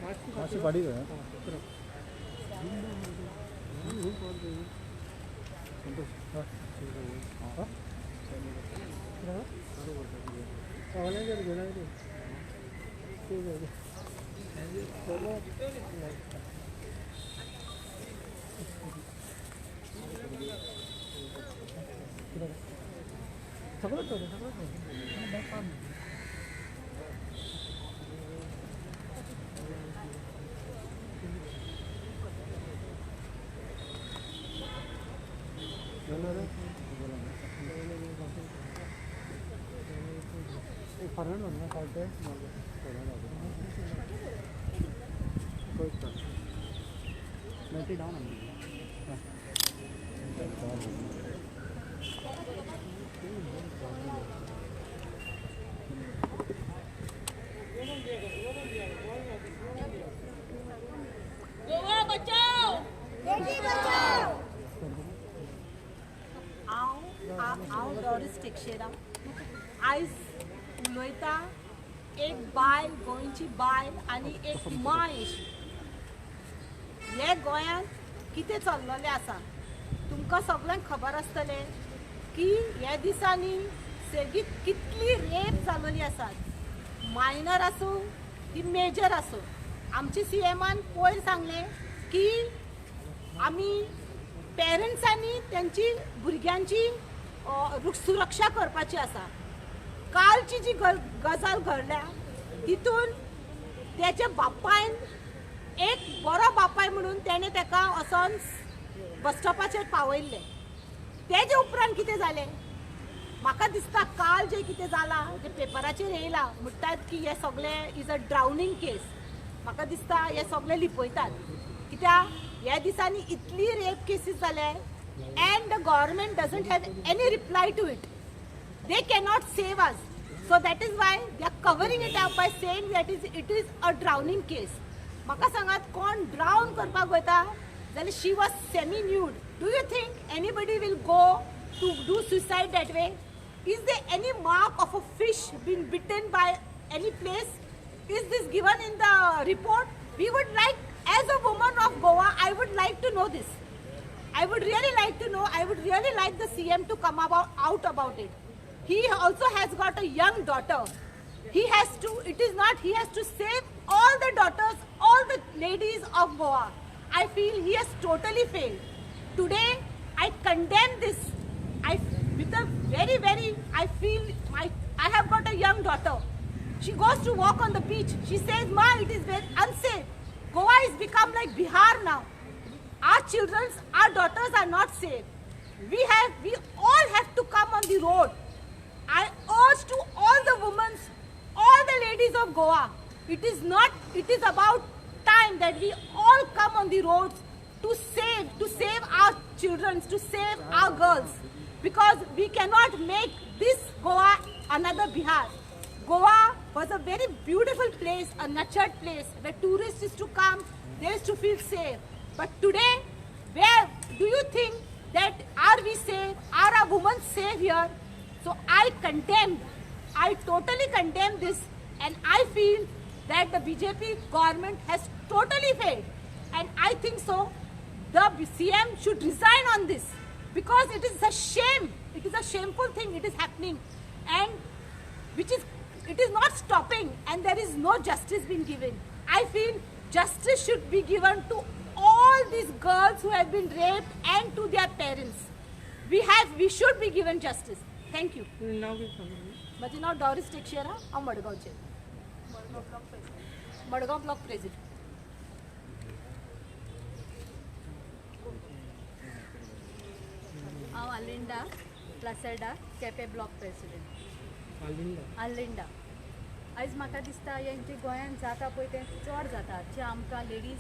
मातशी फाटी घे फरन होना खाते मेटी डाउन गोवा बचाओ, बेटी बचाओ। हांव डॉरिस टेक्शेरा आयज उलयता एक बायल, गोंयची बायल आनी एक माय अशी. हे गोंयांत कितें चल्लोलें आसा तुमकां सगळ्यांक खबर आसतलें की ह्या दिसांनी सेगीत कितली रेप जालोली आसात, मायनर आसूं की मेजर आसूं. आमच्या सीएमान पयर सांगलें की आमी पेरंट्सांनी त्यांची भुरग्यांची सुरक्षा करपाची आसा. कालची जी गजाल घडल्या तितून त्याच्या बापायन एक बरो बापाय म्हणून त्याने ताका वचोन बस स्टॉपाचेर पावयल्लें. तेजे उपरांत कितें जालें म्हाका दिसता काल जें कितें जालां तें पेपराचेर येयलां म्हणटात की हे सगळें इज अ ड्रावनींग केस. म्हाका दिसता हे सगळें लिपयतात कित्याक ह्या दिसांनी इतली रेप केसीस जाले and the government doesn't have any reply to it. They cannot save us. So that is why they are covering it up by saying that it is a drowning case. Maka sangat kon drown करपाक वयता जाल्यार she was semi nude. Do you think anybody will go to do suicide that way? Is there any mark of a fish being bitten by any place? Is this given in the report? We would like, as a woman of Goa, I would like to know this. I would really like to know. I would really like the CM to come out about it. He also has got a young daughter. He has to. It is not. He has to save all the daughters, all the ladies of Goa. I feel he has totally failed. Today, I condemn this. With a very. I feel I have got a young daughter. She goes to walk on the beach. She says, "Ma, it is very unsafe. Goa has become like Bihar now. Our children, our daughters are not safe. We all have to come on the road." I urge to all the women, all the ladies of Goa, it is about time that we all come on the roads to save our children, to save our girls, because we cannot make this Goa another Bihar. Goa was a very beautiful place, a nurtured place where tourists used to come, they used to feel safe. But today, where do you think that are we safe? Are our women safe here? So I totally condemn this, and I feel that the BJP government has totally failed. And I think so, the CM should resign on this, because it is a shame. It is a shameful thing. It is happening, and it is not stopping, and there is no justice being given. I feel justice should be given to all these girls who have been raped and to their parents. We should be given justice. Thank you. माझे नाव Doris Teixeira, हांव मडगांवचे. Madgaon block president. हांव आलिंडा प्लासेडा Quepem block president. आलिंडा आयज म्हाका दिसता हेंचे गोंयांत जाता पळय तें चड जाता. जे आमकां लेडीज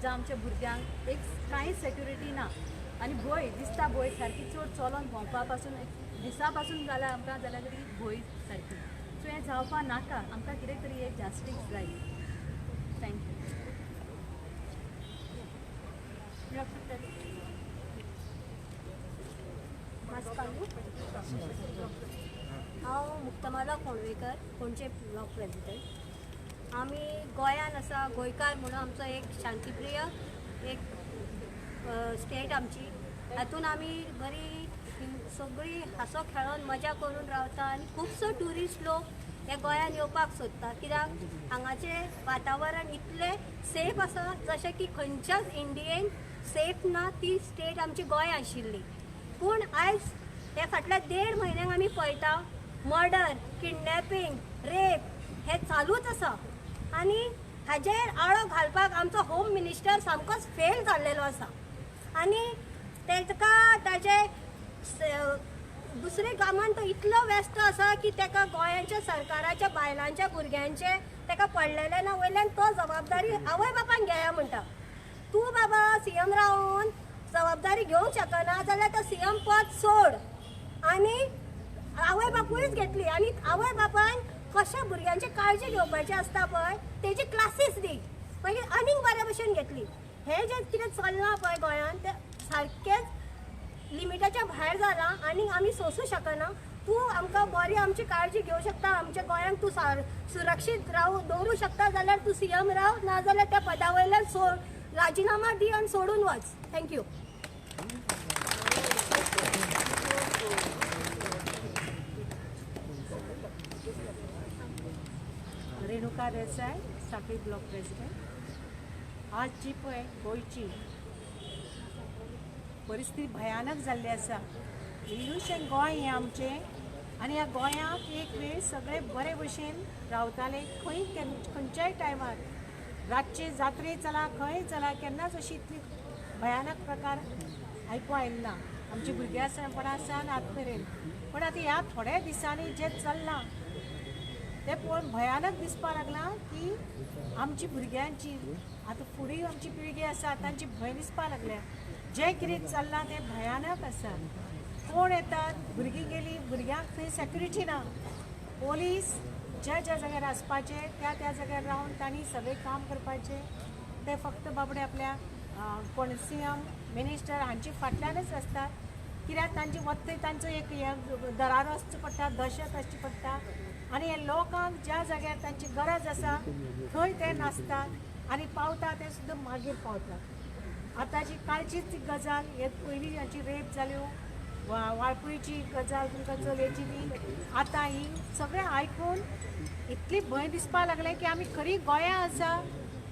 जावं आमच्या भुरग्यांक एक कांय सेक्युरिटी ना, आनी भंय दिसता, भंय सारकी चड चलोन भोंवपा पासून दिसा पासून जाल्यार आमकां जाल्यार तरी भंय सारकी. सो हें जावपा नाका. आमकां कितें तरी एक जस्टीस जाय. थँक्यू. हांव मुक्तमाला कोणवेकर, कोणचे ब्लॉक प्रेसिडेंट. आम्ही गोंयान आसा, गोंयकार म्हणून आमचो एक शांतीप्रिय एक स्टेट आमची. हातून आमी बरी सगळी हांसो खेळोन मजा करून रावता आनी खुबसो ट्युरिस्ट लोक हे गोंयान येवपाक सोदता. कित्याक हांगाचे वातावरण इतलें सेफ आसा जशें की खंयच्याच इंडियेन सेफ ना ती स्टेट आमची गोंय आशिल्ली. पूण आयज हे फाटल्या 1.5 म्हयन्याक आमी पळयता मर्डर, किडनॅपिंग, रेप हे चालूच आसा. आनी हाजेर आळो घालपाक आमचो होम मिनिस्टर सामकोच फेल जाल्लेलो आसा. आनी ताका ताजे दुसरे कामान तो इतलो व्यस्त आसा की ताका गोंयाच्या सरकाराच्या बायलांच्या भुरग्यांचे ताका पडलेले ना वयल्यान तो जबाबदारी आवय बापान घेया म्हणटा. तूं बाबा सीएम रावन जबाबदारी घेवंक शकना जाल्यार तो सीएम पद सोड. आनी आवय बापूयच घेतली आनी आवय बापान कशा भुरग्यांची काळजी घेवपाची आसता पळय तेजी क्लासीस दी मागीर आनीक बऱ्या भशेन घेतली. हे जे कितें चल्लां पळय गोंयान तें सारकेंच लिमिटाच्या भायर जाला आनी आमी सोंसू शकना. तूं आमकां बरी आमची काळजी घेवंक शकता, आमच्या गोंयांक तूं सुरक्षीत दवरूं शकता जाल्यार तूं सीएम राव, नाजाल्यार त्या पदा वयल्यान राजिनामा दी आनी सोडून वच. Thank you. Renuka Desai, Sankhali block president. आज जी पळय गोंयची परिस्थिती भयानक जाल्ली आसा. इल्यूशन गोंय हें आमचें आनी ह्या गोंयाक एक वेळ सगळे बरे भशेन रावताले. खंयच्याय टायमार रातचे जात्रे चला खंय चला केन्नाच अशी इतली भयानक प्रकार आयकूं आयिल्ले ना आमची भुरग्यापणा सावन आत मेरेन. पण आतां ह्या थोड्या दिसांनी जें चल्लां ते पळोवन भयानक दिसपाक लागलां की आमची भुरग्यांची आतां फुडें आमची पिळगी आसा तांची भंय दिसपाक लागल्या. जें कितें चल्लां तें भयानक आसा. कोण येतात, भुरगीं गेलीं, भुरग्यांक थंय सेक्युरिटी ना. पोलीस ज्या ज्या जाग्यार आसपाचे त्या त्या जाग्यार रावन तांणी सगळें काम करपाचें. ते फक्त बाबडे आपल्या कोण सीएम मिनिस्टर हांची फाटल्यानच आसतात. कित्याक तांची वत्त तांचो एक दरारो आसचो पडटा, दहशत आसची पडटा. आनी हे लोकांक ज्या जाग्यार तांची गरज आसा थंय ते नासतात आनी पावता ते सुद्दां मागीर पावतात. आतांची कालचीच गजाल हे पयलीं हाची रेप जाल्यो, वाळपयची गजाल तुमकां चलयेची ती आतां ही सगळें आयकून इतली भंय दिसपाक लागलें की आमी खरी गोंयां आसा.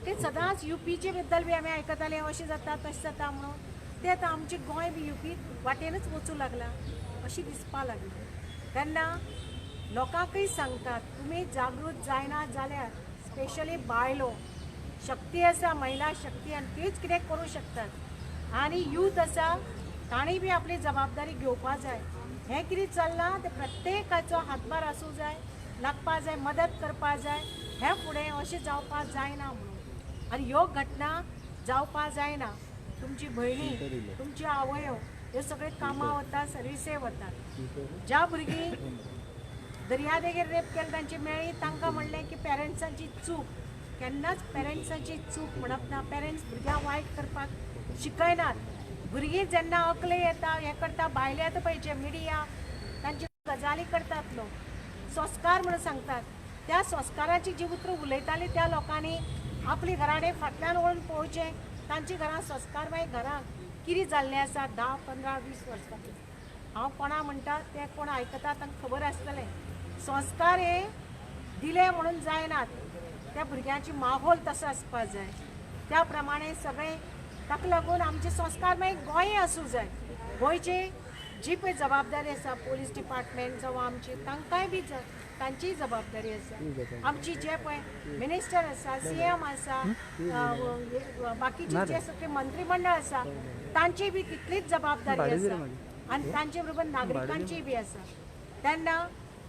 ते सदांच युपीचे बद्दल बी आमी आयकताले अशें जाता तशें जाता म्हणून. ते आतां आमचें गोंय बी युपी वाटेनच वचूं लागलां अशी दिसपाक लागली. तेन्ना लोकांकय सांगतात तुमी जागृत जायना जाल्यार स्पेशली बायलो शक्ती आसा, महिला शक्ती आनी तीच कितें करूं शकतात. आनी यूथ आसा तांणी बी आपली जबाबदारी घेवपाक जाय. हें कितें चल्लां तें प्रत्येकाचो हातभार आसूं जाय, लागपाक जाय, मदत करपाक जाय. हें फुडें अशें जावपाक जायना म्हणून. आनी ह्यो घटना जावपाक जायना. तुमची भयणी, तुमची आवयो ह्यो सगळे कामां वतात, सर्विसे वतात. ज्या भुरगीं दर्यादेगेर रेप केलें तांची मेळ्ळी तांकां म्हणलें की पेरंट्सांची चूक. केन्नाच पेरंट्सांची चूक म्हणप ना. पेरंट्स भुरग्यांक वायट करपाक शिकयनात. भुरगीं जेन्ना अकले येता हें करता भायले येता पळय मिडिया तांची गजाली करतात लोक, संस्कार म्हणून सांगतात. त्या संस्काराची जी उतरां उलयतालीं त्या लोकांनी आपली घराडे फाटल्यान वळून पळोवचें. तांची घरां संस्कार मागीर घरांक कितें जाल्लें आसा 10, 15, 20 वर्सां. हांव कोणा म्हणटा ते कोण आयकता तांकां खबर आसतलें. संस्कार हे दिले म्हणून जायनात. त्या भुरग्यांची माहोल तसो आसपाक जाय. त्या प्रमाणे सगळें ताका लागून आमचे संस्कार मागीर गोंय आसूं जाय. गोंयचे जी पळय जबाबदारी आसा पोलीस डिपार्टमेंट जावं आमची तांकांय बी तांचीय जबाबदारी आसा. आमची जे पळय मिनिस्टर आसा, सीएम आसा, बाकीचे जे सगळे मंत्रिमंडळ आसा तांची बी तितलीच जबाबदारी आसा आनी तांचे बरोबर नागरिकांची बी आसा. तेन्ना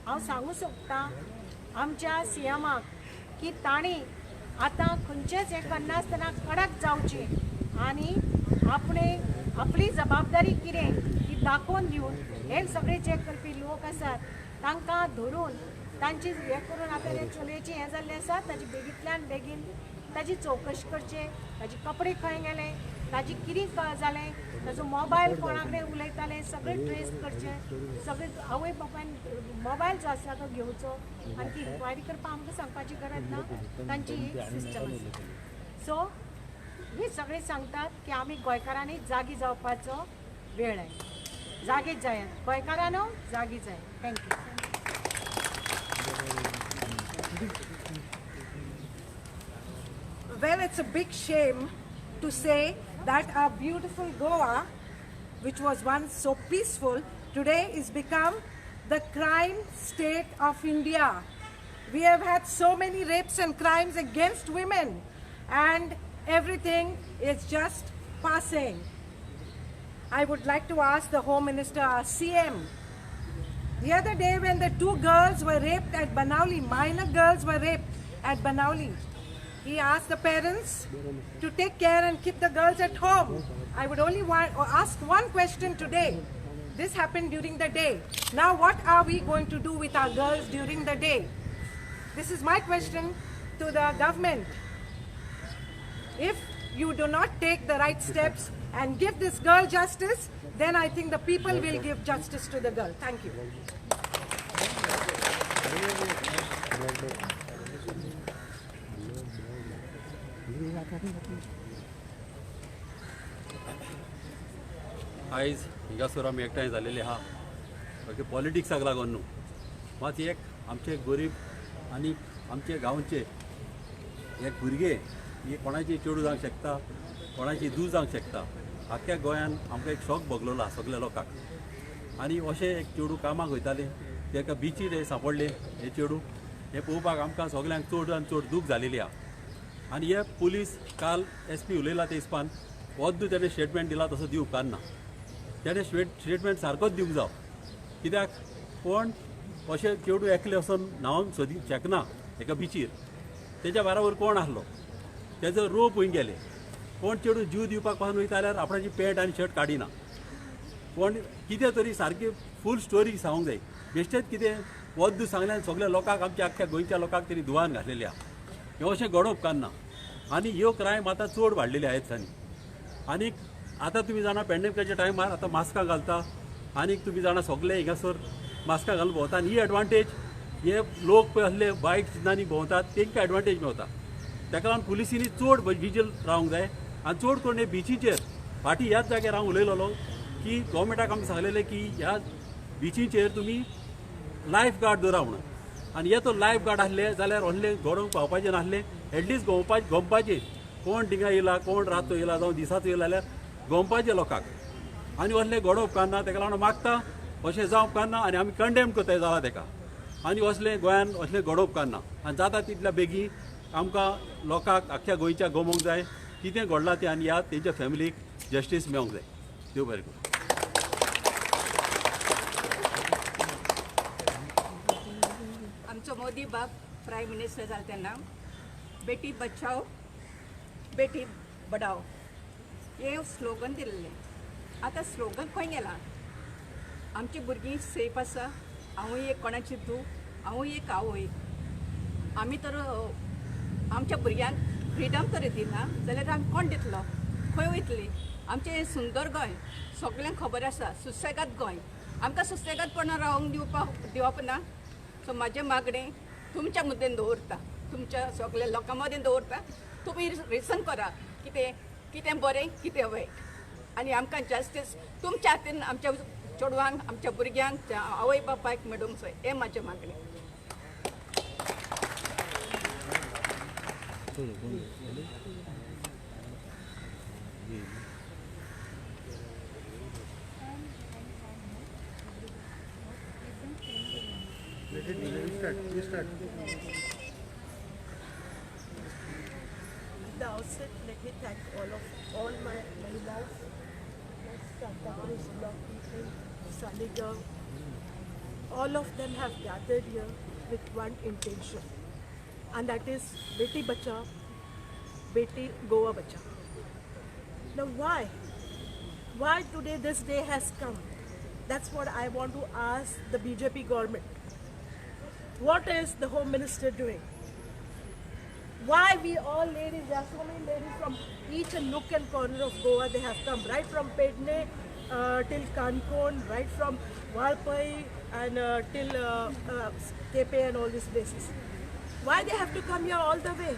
हांव सांगूं सोदतां आमच्या सीएमाक की तांणी आतां खंयचेच हें करनासतना कडक जावचें आनी आपली जबाबदारी कितें ती दाखोवन दिवन हे सगळे जे करपी लोक आसात तांकां धरून तांची हें करून आतां चलयेची हें जाल्लें आसा ताची बेगींतल्यान बेगीन ताची चवकशी करचें ताजे कपडे खंय गेले, ताजी कितें जालें, ताजो मोबायल कोणा कडेन उलयताले सगळें ट्रेस करचें, सगळें आवय बापायन मोबायल जो आसा तो घेवचो आनी ती इन्क्वायरी करपाक आमकां सांगपाची गरज ना, तांची ही सिस्टम आसा. सो हे सगळे सांगतात की आमी गोंयकारांनी जागी जावपाचो वेळ आहे. जागीच जायात गोंयकारांनो, जागी जाय. Thank you. Well, it's a big shame to say that our beautiful Goa, which was once so peaceful, today is become the crime state of India. We have had so many rapes and crimes against women, and everything is just passing. I would like to ask the Home Minister, our CM, the other day when the 2 girls were raped at Banauli, minor girls were raped at Banauli, he asked the parents to take care and keep the girls at home. I would only ask one question today. This happened during the day. Now what are we going to do with our girls during the day? This is my question to the government. If you do not take the right steps and give this girl justice, then I think the people will give justice to the girl. Thank you. आयज हिंगासर आमी एकठांय जालेले आहा okay पॉलिटिक्साक लागून न्हू मात एक आमचे गरीब आनी आमचे गांवचे एक भुरगे ही कोणाची चेडूं जावंक शकता कोणाची धूव जावंक शकता आख्या गोंयान आमकां एक शॉक भोगलेलो आहा सगळ्या लोकांक आनी अशें एक चेडूं कामाक वयताले ताका बिचीर सांपडले हे चेडूं हे पळोवपाक आमकां सगळ्यांक चड आनी चड दूख जालेली आहा आनी हे पुलीस काल SP उलयला ते हिसपान वद्दू तेणें स्टेटमेंट दिला तसो दिवंक उपकारना तेणें स्टेटमेंट सारकोच दिवंक जाव कित्याक कोण अशें चेडूं एकलें वचून न्हांवंक सोदी शकना एका बिचीर तेच्या बराबर कोण आसलो तेजो रोप खंय गेले कोण चेडूं जीव दिवपाक पासून वयता जाल्यार आपणाची पॅन्ट आनी शर्ट काडिना कोण कितें तरी सारकी फूल स्टोरी सांगूंक जाय बेश्टेच कितें वद्दू सांगल्यार सगळ्या लोकांक आमच्या आख्या गोंयच्या लोकांक तरी दुवान घातलेली आहा हें अशें घडोवप उपकारना आनी ह्यो क्रायम आतां चड वाडलेले आहात दिसांनी आनीक आतां तुमी जाणा पॅन्डेमिकाच्या टायमार आतां मास्कां घालता आनीक तुमी जाणा सगळे हिंगासर मास्कां घालून भोंवता आनी ही एडवांटेज हे लोक पळय असले बायक सिद्धांनी भोंवतात तांकां एडवांटेज मेळटा ताका लागून पुलिसींनी चड विजील रावंक जाय आनी चड करून हे बिचीचेर फाटीं ह्याच जाग्यार हांव उलयलोलो की गव्हर्मेंटाक आमकां सांगलेलें की ह्या बिचीचेर तुमी लायफ गार्ड दवरा म्हणून आनी हे तो लायफ गार्ड आसले जाल्यार असले घडोवंक पावपाचें नासलें एटलिस्ट गोमपाचें कोण थिंगा येयला कोण रातो येयला जावं दिसाचो येयला जाल्यार गोमपाचें लोकांक आनी असलें घडोवप उपकारना ताका लागून मागता अशें जावंक उपकारना आनी आमी कंडेम करताय जाला ताका आनी असलें गोंयान असलें घडोवप उपकारना आनी जाता तितल्या बेगीन आमकां लोकांक आख्या गोंयच्या गमोवंक जाय कितें घडलां तें आनी ह्या तेंच्या फॅमिलीक जस्टीस मेळोंक जाय देव बरें करूं आमचो मोदी बाब प्रायम मिनिस्टर जालो तेन्ना बेटी बचाव बेटी बढाव हे स्लोगन दिल्लें आतां स्लोगन खंय गेलां आमची भुरगीं सेफ आसा हांवूय एक कोणाची धूव हांवूय एक आवय आमी तर आमच्या भुरग्यांक फ्रिडम तरी दिना जाल्यार आमी कोण दितलो खंय वयतली आमचें हें सुंदर गोंय सगळ्यांक खबर आसा सुसेगाद गोंय आमकां सुसेगादपणां रावंक दिवप ना सो म्हाजें मागणें तुमच्या मुद्देन दवरता तुमच्या सगळ्या लोकां मदें दवरता तुमी रिसन करा कितें बरें कितें वायट आनी आमकां जस्टीस तुमच्या हातीन आमच्या चेडवांक आमच्या भुरग्यांक आवय बापायक मेळूंक जाय हें म्हाजें मागणें At the outset, let me thank all my Mahilas, Santa Cruz Block people, Saligaon. All of them have gathered here with one intention, and that is Beti Bachao, Beti Goa Bachao. Now why? Why today this day has come? That's what I want to ask the BJP government. What is the Home Minister doing? Why we all ladies, there are so many ladies from each and nook and corner of Goa. They have come right from Pedne till Cancun, right from Valpai and till Kepe and all these places. Why they have to come here all the way?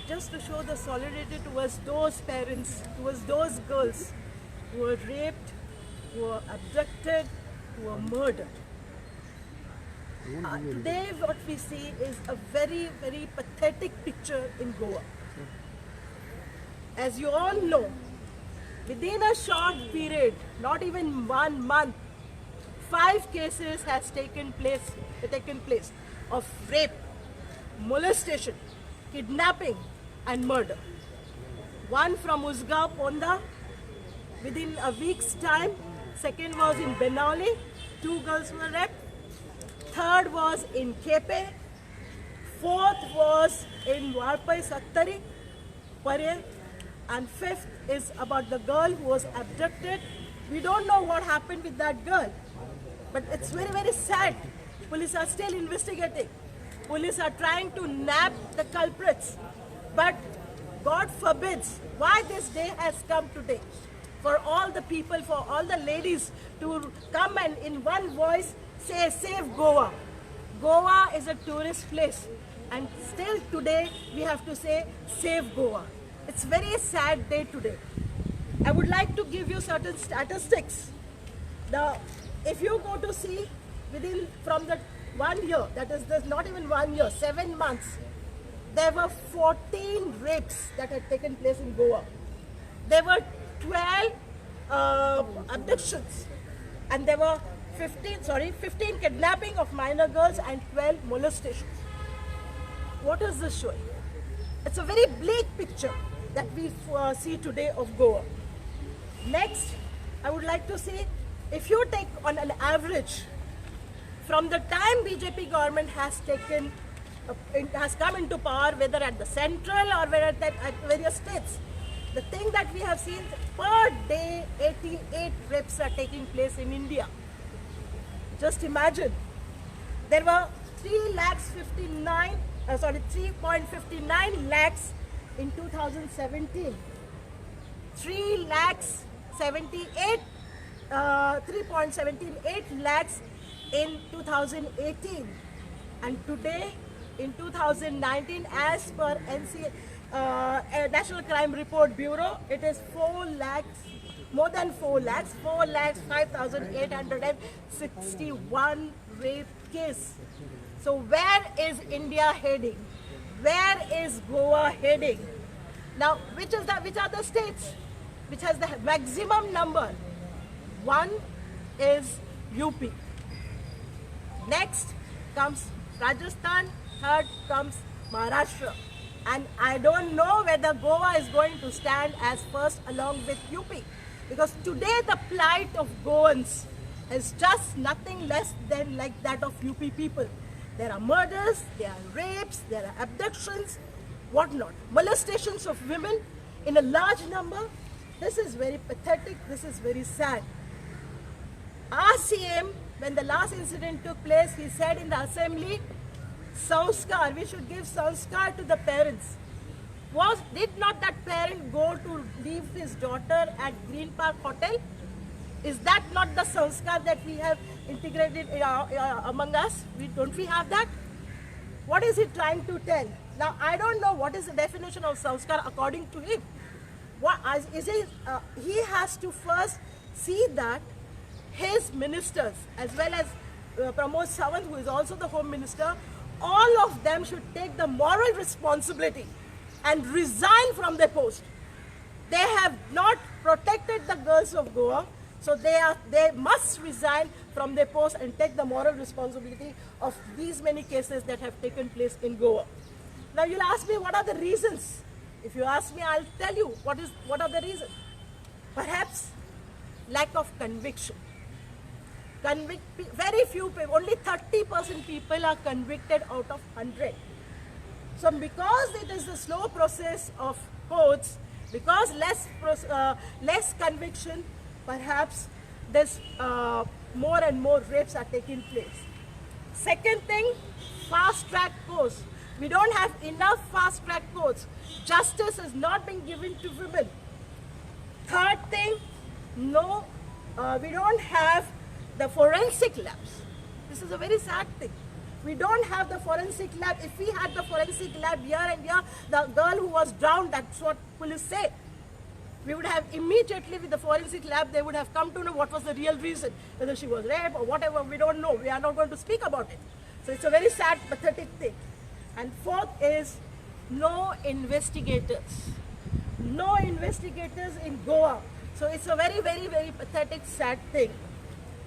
Just to show the solidarity towards those parents, towards those girls who were raped, who were abducted, who were murdered. Today what we see is a very, very pathetic picture in Goa. As you all know, within a short period, not even 1 month, 5 cases has taken place of rape, molestation, kidnapping and murder. One from Usgaon, Ponda, within a week's time. Second was in Benali, 2 girls were raped. Third was in Kepe. Fourth was in Valpai Sattari, Pare. And fifth is about the girl who was abducted. We don't know what happened with that girl. But it's very, very sad. Police are still investigating. Police are trying to nab the culprits. But God forbids why this day has come today. For all the people, for all the ladies to come and in one voice say, save Goa. Goa is a tourist place. And still today we have to say, save Goa. It's very sad day today. I would like to give you certain statistics. If you go to see from the 1 year, that is there's not even 1 year, 7 months, there were 14 rapes that had taken place in Goa. There were 12 abductions, and there were 15 kidnapping of minor girls and 12 molestations. What is this showing? It's a very bleak picture that we see today of Goa. Next, I would like to see, if you take on an average, from the time BJP government has come into power, whether at the central or whether at various states, the thing that we have seen, per day 88 rapes are taking place in India. Just imagine, there were 3.59 lakhs in 2017, 3.78 lakhs in 2018, and today in 2019, as per National Crime Report Bureau, it is 4 lakhs, more than 4 lakhs, 4,05,861 rape case. So where is India heading? Where is Goa heading? Now, which are the states which has the maximum number? One is UP. Next comes Rajasthan. Third comes Maharashtra. And I don't know whether Goa is going to stand as first along with UP. Because today the plight of Goans is just nothing less than like that of UP people. There are murders, there are rapes, there are abductions, whatnot. Molestations of women in a large number. This is very pathetic, this is very sad. Our CM, when the last incident took place, he said in the assembly, Sanskar, we should give Sanskar to the parents. Did not that parent go to leave his daughter at Green Park Hotel? Is that not the Sanskar that we have integrated among us? Don't we have that? What is he trying to tell? Now, I don't know what is the definition of Sanskar according to him. He has to first see that his ministers, as well as Pramod Sawant, who is also the Home Minister, all of them should take the moral responsibility and resign from their post. They have not protected the girls of Goa, so they must resign from their post and take the moral responsibility of these many cases that have taken place in Goa. Now you'll ask me, what are the reasons? If you ask me, I'll tell you what are the reasons. Perhaps lack of conviction. Very few people, only 30% people are convicted out of 100. So because it is a slow process of courts, because less conviction, perhaps this more and more rapes are taking place. Second thing, fast track courts. We don't have enough fast-track courts. Justice is not being given to women. Third thing, no, we don't have the forensic labs. This is a very sad thing. We don't have the forensic lab. If we had the forensic lab here and here, the girl who was drowned, that's what police say. We would have immediately, with the forensic lab, they would have come to know what was the real reason. Whether she was raped or whatever, we don't know. We are not going to speak about it. So it's a very sad, pathetic thing. And fourth is no investigators. No investigators in Goa. So it's a very, very, very pathetic, sad thing.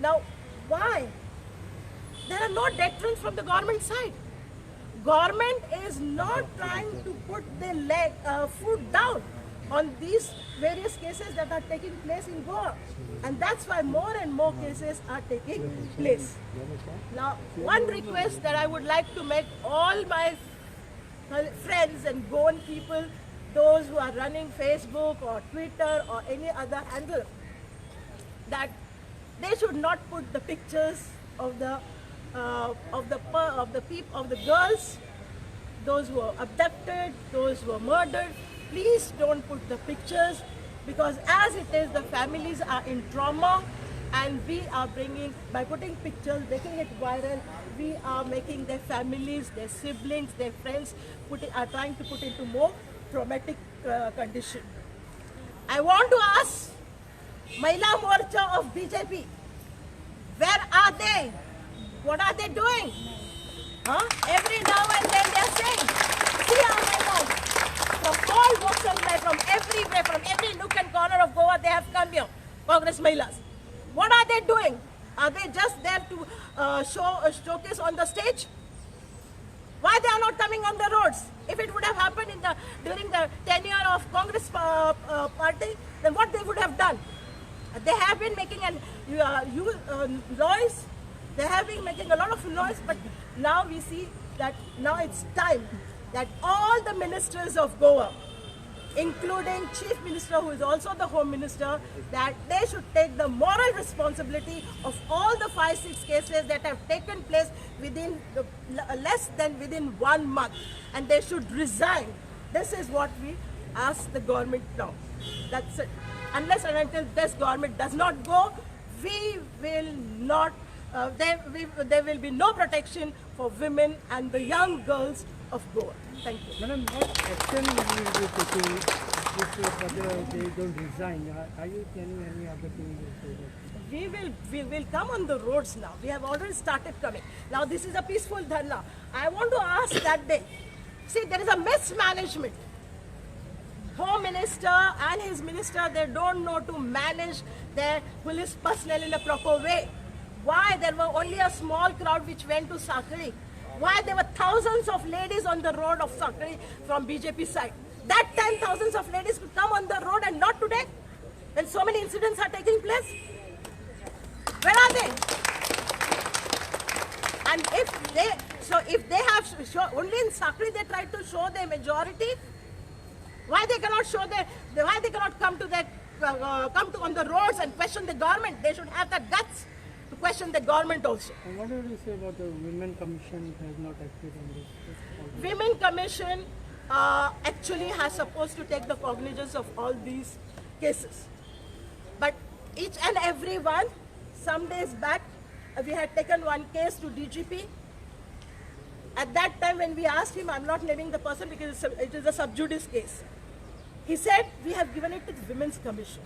Now, why? There are no deterrents from the government side. Government is not trying to put their foot down on these various cases that are taking place in Goa. And that's why more and more cases are taking place. Now, one request that I would like to make all my friends and Goan people, those who are running Facebook or Twitter or any other handle, that they should not put the pictures of the girls, those who were abducted, those who were murdered. Please don't put the pictures, because as it is, the families are in trauma, and we are bringing, by putting pictures, making it viral, we are making their families, their siblings, their friends are trying to put into more traumatic condition. I want to ask Mahila Morcha of BJP, where are they? What are they doing? Huh? Every now and then they are saying, see our Mahilas from all walks of life, from everywhere, from every nook and corner of Goa, they have come here, Congress Mahilas. What are they doing? Are they just there to showcase on the stage? Why they are not coming on the roads? If it would have happened during the tenure of Congress party, then what they would have done? They have been making noise. They have been making a lot of noise, but now we see that now it's time that all the ministers of Goa, including Chief Minister, who is also the Home Minister, that they should take the moral responsibility of all the 5-6 cases that have taken place within within 1 month, and they should resign. This is what we ask the government now. That's it. Unless and until this government does not go, we will not. There will be no protection for women and the young girls of Goa. Thank you. Madam, what action will you be taking if they don't resign? Are you planning any other thing? We will come on the roads now. We have already started coming. Now this is a peaceful dharna. I want to ask that day. See, there is a mismanagement. Home Minister and his minister, they don't know to manage their police personnel in a proper way. Why there were only a small crowd which went to Sakri? Why there were thousands of ladies on the road of Sakri from BJP side? That time thousands of ladies could come on the road and not today, when so many incidents are taking place. Where are they? And if they have only in Sakri they try to show their majority, why they cannot show why they cannot come on the roads and question the government? They should have that guts to question the government also. And what do you say about the Women Commission has not acted on this? Women Commission actually has supposed to take the cognizance of all these cases. But each and every one, some days back, we had taken one case to DGP. At that time when we asked him, I'm not naming the person because it is a sub judice case. He said, we have given it to the Women's Commission.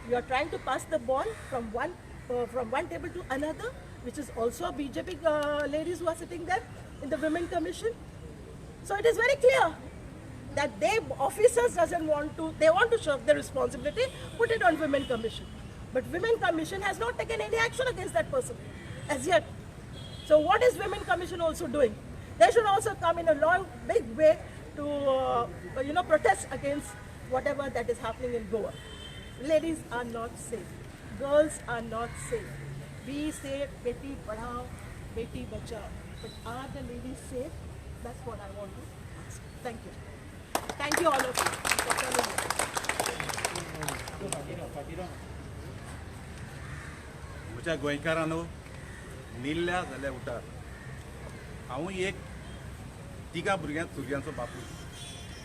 We are trying to pass the ball from one table to another, which is also BJP ladies who are sitting there in the Women Commission. So it is very clear that officers doesn't want to, they want to shirk their responsibility, put it on Women Commission. But Women Commission has not taken any action against that person as yet. So what is Women Commission also doing? They should also come in a long, big way to protest against whatever that is happening in Goa. Ladies are not safe. Girls are not safe. We say Beti Padhao, Beti Bachao. But are the ladies safe? That's what I want to ask. Thank you. Thank you all of you for coming. म्हज्या गोंयकारांनो, निल्ल्या जाल्यार उठार. हांवूय एक तिगा भुरग्यांचो बापूय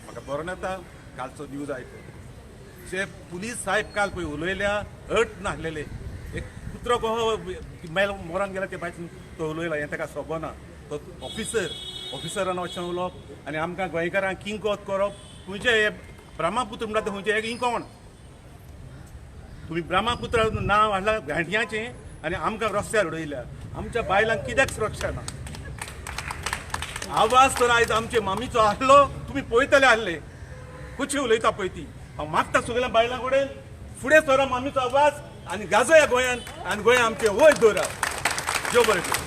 म्हाका बरो येता कालचो news आयकून जे पुलीस साहेब काल पळय उलयल्या अट नासलेले एक कुत्रो कहो मोरान गेला ते भायर तो उलयला हें ताका सोबना तो ऑफिसरान अशें उलोवप आनी आमकां गोंयकारांक किंकोत करप तुमचे हे ब्रह्मपुत्र म्हणटा ते खंयचे एक इंकोण तुम्ही ब्रह्मपुत्र नांव हाडलां घांट्याचें आनी आमकां रस्त्यार उडयल्या आमच्या बायलांक कित्याक सुरक्षा ना आवाज तर आयज आमचे मामीचो आहलो तुमी पळयतले आहले कशी उलयता पळय ती हांव मागता सगळ्या बायलां कडेन फुडें सरा मामीचो आवाज आनी गाजया गोंयान आनी गोंय आमचे वयर दवरा देव बरें करूं.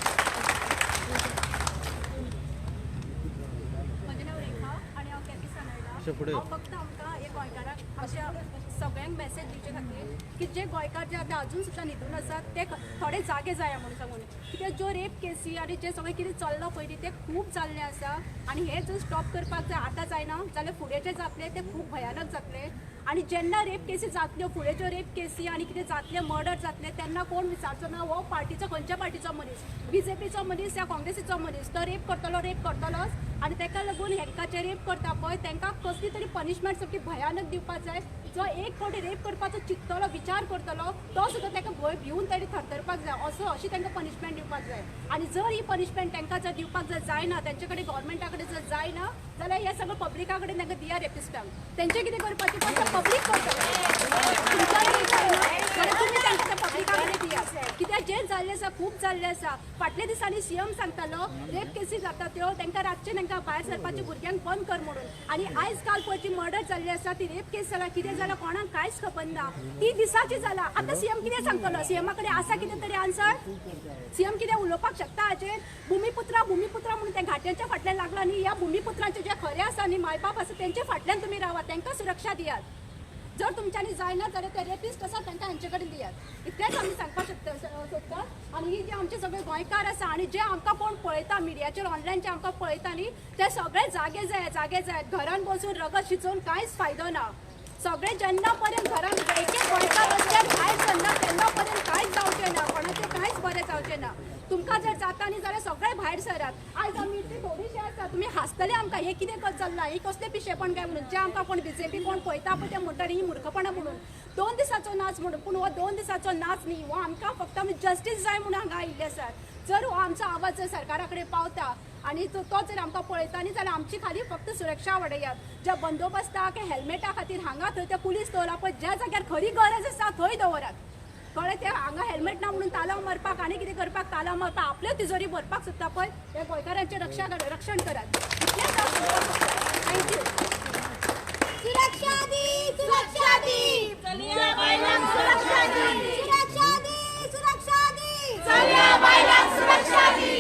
म्हजें नांव रेखा आनी हांव केपी सानयला. हांव फक्त आमकां हे गोंयकारांक अशा सगळ्यांक मेसेज दिवचे खातीर की जे गोंयकार जे आतां अजून सुद्दां न्हिदून आसात ते थोडे जागे जाय म्हणून सांगून कित्याक ज्यो रेप केसी आनी जे सगळें कितें चल्लां पयलीं ते खूब जाल्लें आसा आनी हे जर स्टॉप करपाक जर आतां जायना जाल्यार फुडें जे जातले ते खूब भयानक जातले आनी जेन्ना रेप केसी जातल्यो फुडें ज्यो रेप केसी आनी कितें जातले मर्डर जातले तेन्ना कोण विचारचो ना हो पार्टीचो खंयच्या पार्टीचो मनीस BJPचो मनीस या काँग्रेसीचो मनीस तो रेप करतलोच आनी ताका लागून हेंकां जे रेप करता पळय तांकां कसली तरी पनिशमेंट सामकी भयानक दिवपाक जाय जो एक फावटी रेप करपाचो चिंततलो विचार करतलो तो सुद्दां ताका भंय भिवून तरी थरथरपाक जाय अशी तांकां पनिशमेंट दिवपाक जाय आनी जर ही पनिशमेंट तांकां जर दिवपाक जर जायना तेंचे कडेन गव्हर्मेंटा कडेन जर जायना जाल्यार हे सगळें पब्लिका कडेन तांकां दिया रेपिस्टांक तेंचे कितें करपाचें पडटा पब्लीक करतलो जाल्यार तुमी तांकां पब्लिका कडेन दियात कित्याक जे जाल्लें आसा खूब जाल्लें आसा फाटल्या दिसांनी CM सांगतालो रेप केसी जाता त्यो तांकां रातचे तांकां भायर सरपाची भुरग्यांक बंद कर म्हणून आनी आयज काल पळय जी मर्डर जाल्ली आसा ती रेप केस जाल्या कितें जाल्यार कोणाक कांयच खबर ना ती दिसाची जाला आतां CM कितें सांगतलो CM कडेन आसा कितें तरी आन्सर CM कितें उलोवपाक शकता हाचेर भुमिपुत्रा म्हणून त्या घाट्यांच्या फाटल्यान लागला न्ही ह्या भुमिपुत्रांचे जे खरे आसा न्ही मायबाप आसा तेंचे फाटल्यान तुमी रावात तांकां सुरक्षा दियात जर तुमच्यांनी जायना जाल्यार ते रेपिस्ट आसा तांकां हांचे कडेन दियात इतलेंच आमी सांगपाक सोदतात आनी ही जे आमचे सगळे गोंयकार आसा आनी जे आमकां कोण पळयता मिडियाचेर ऑनलायन जे आमकां पळयता न्ही ते सगळे जागे जाय घरान बसून रगत शिजोवन कांयच फायदो ना सगळे जेन्ना पर्यंत घरान एक गोंयकार रस्त्यार भायर सरना तेन्ना पर्यंत कांयच जावचें ना कोणाचें कांयच बरें जावचें ना तुमकां जर जाता न्ही जाल्यार सगळे भायर सरात आयज आमी इतली थोडीशी आसा तुमी हांसतले आमकां हे कितें चल्लां ही कसले पिशेपण काय म्हणून जे आमकां कोण BJP कोण पळयता पळय ते म्हणटा ही मूर्खपणां म्हणून 2 दिसाचो नाच म्हणून पूण हो 2 दिसाचो नाच न्ही हो आमकां फक्त आमी जस्टीस जाय म्हणून हांगा आयिल्ले आसात जर हो आमचो आवाज जर सरकारा कडेन पावता आनी तो जर आमकां पळयता न्ही जाल्यार आमची खाली फक्त सुरक्षा वाडयात ज्या बंदोबस्ताक हेल्मेटा खातीर हांगा थंय ते पुलीस दवरला पळय ज्या जाग्यार खरी गरज आसा थंय दवरात कळ्ळें ते हांगा हेल्मेट ना म्हणून तालाव मारपाक आनी कितें करपाक तालाव मारपाक आपल्यो तिजोरी भरपाक सोदता पळय त्या गोंयकारांचें रक्षण करात थँक्यू सुरक्षा दी चलया बायलांक सुरक्षा दी सुरक्षा दी चलया बायलांक सुरक्षा दी